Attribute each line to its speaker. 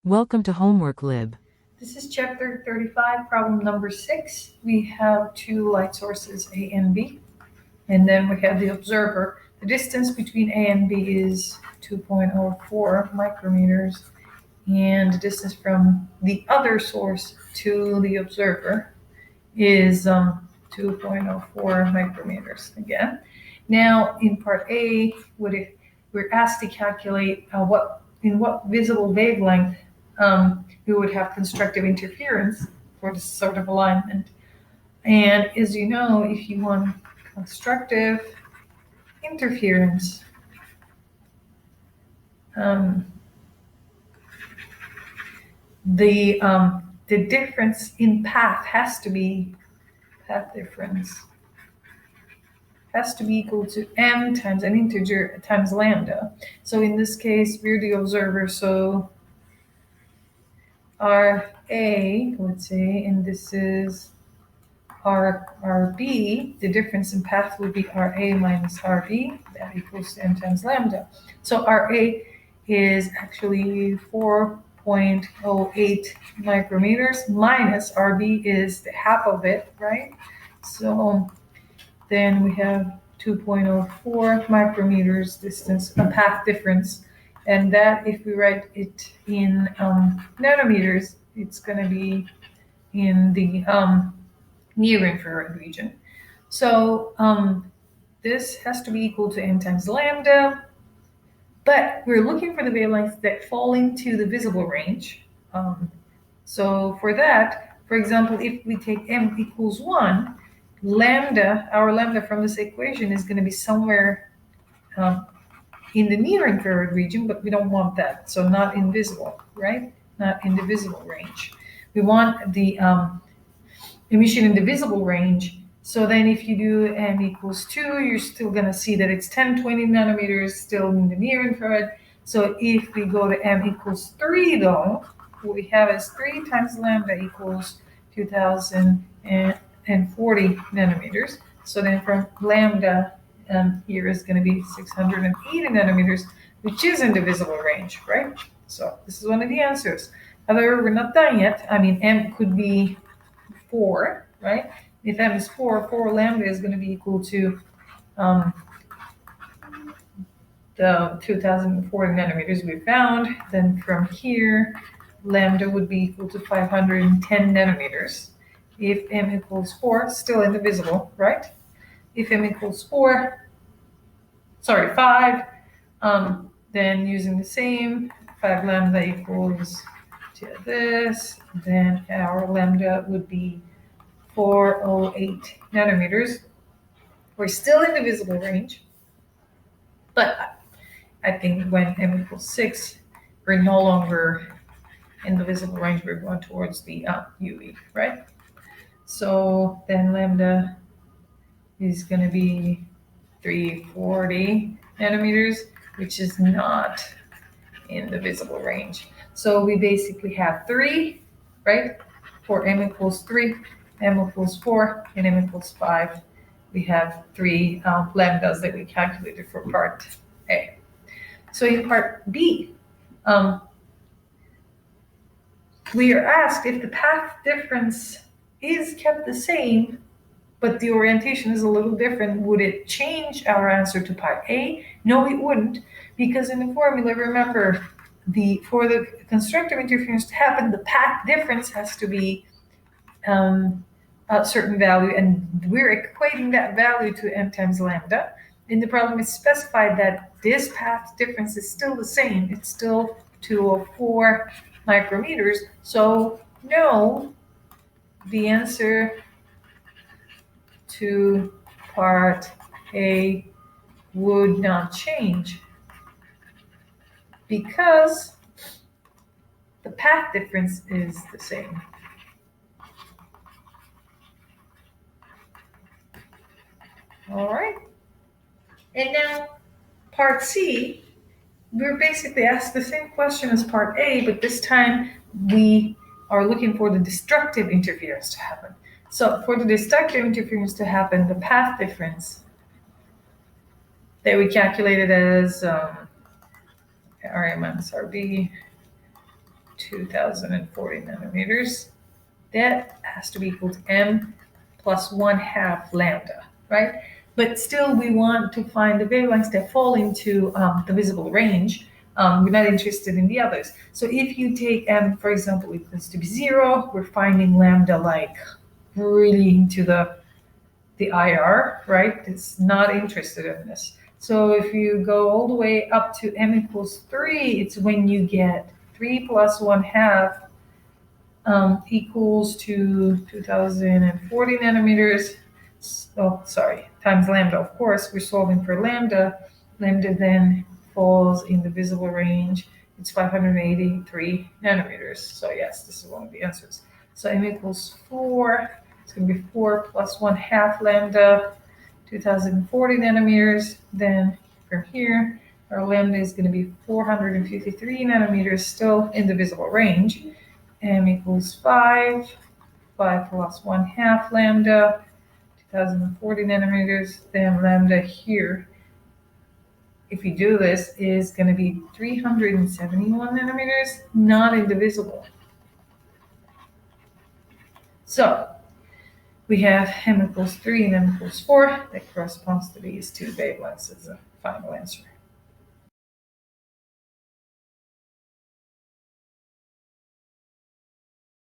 Speaker 1: Welcome to Homework Lib.
Speaker 2: This is chapter 35, problem number 6. We have two light sources, A and B, and then we have the observer. The distance between A and B is 2.04 micrometers, and the distance from the other source to the observer is 2.04 micrometers again. Now, in part A, we're asked to calculate in what visible wavelength we would have constructive interference for this sort of alignment. And as you know, if you want constructive interference, the difference in path difference has to be equal to m times an integer times lambda. So in this case, we're the observer, so RA, let's say, and this is RB, the difference in path would be RA minus RB, that equals to m times lambda. So RA is actually 4.08 micrometers minus RB is the half of it, right? So then we have 2.04 micrometers distance, a path difference. And that, if we write it in nanometers, it's going to be in the near infrared region. So this has to be equal to n times lambda, but we're looking for the wavelengths that fall into the visible range. So for that, for example, if we take m equals 1, our lambda from this equation is going to be somewhere in the near infrared region, but we don't want that. So not invisible, right? Not in the visible range. We want the emission in the visible range. So then if you do m equals 2, you're still going to see that it's 10-20 nanometers still in the near infrared. So if we go to m equals 3, though, what we have is 3 times lambda equals 2040 nanometers. So then from lambda, here is going to be 680 nanometers, which is in the visible range, right? So this is one of the answers. However, we're not done yet. I mean, m could be 4, right? If m is 4 lambda is going to be equal to the 2040 nanometers we found. Then from here, lambda would be equal to 510 nanometers. If m equals 4, still indivisible, right? If m equals 5, then using the same, 5 lambda equals to this, then our lambda would be 408 nanometers. We're still in the visible range, but I think when m equals 6, we're no longer in the visible range, we're going towards the UV, right? So then lambda is going to be 340 nanometers, which is not in the visible range. So we basically have 3, right? For m equals 3, m equals 4, and m equals 5. We have 3 lambdas that we calculated for part A. So in part B, we are asked if the path difference is kept the same, but the orientation is a little different, would it change our answer to part A? No, it wouldn't, because in the formula, remember, for the constructive interference to happen, the path difference has to be a certain value, and we're equating that value to m times lambda. In the problem, it's specified that this path difference is still the same. It's still 204 micrometers. So no, the answer to part A would not change because the path difference is the same. All right. And now part C, we're basically asked the same question as part A, but this time we are looking for the destructive interference to happen. So for the destructive interference to happen, the path difference that we calculated as RA minus RB 2040 nanometers. That has to be equal to m plus 1/2 lambda, right? But still, we want to find the wavelengths that fall into the visible range. We're not interested in the others. So if you take m, for example, equals to be 0, we're finding lambda like really into the IR, right? It's not interested in this. So if you go all the way up to m equals 3, it's when you get 3 plus 1/2 equals to 2040 nanometers. Oh, sorry, times lambda. Of course, we're solving for lambda. Lambda then falls in the visible range. It's 583 nanometers. So yes, this is one of the answers. So m equals 4. It's going to be 4 plus 1/2 lambda, 2040 nanometers. Then from here, our lambda is going to be 453 nanometers, still in the visible range. M equals 5. 5 plus 1/2 lambda, 2040 nanometers. Then lambda here, if you do this, is going to be 371 nanometers, not indivisible. So we have m equals 3 and m equals 4. That corresponds to these two wavelengths as a final answer.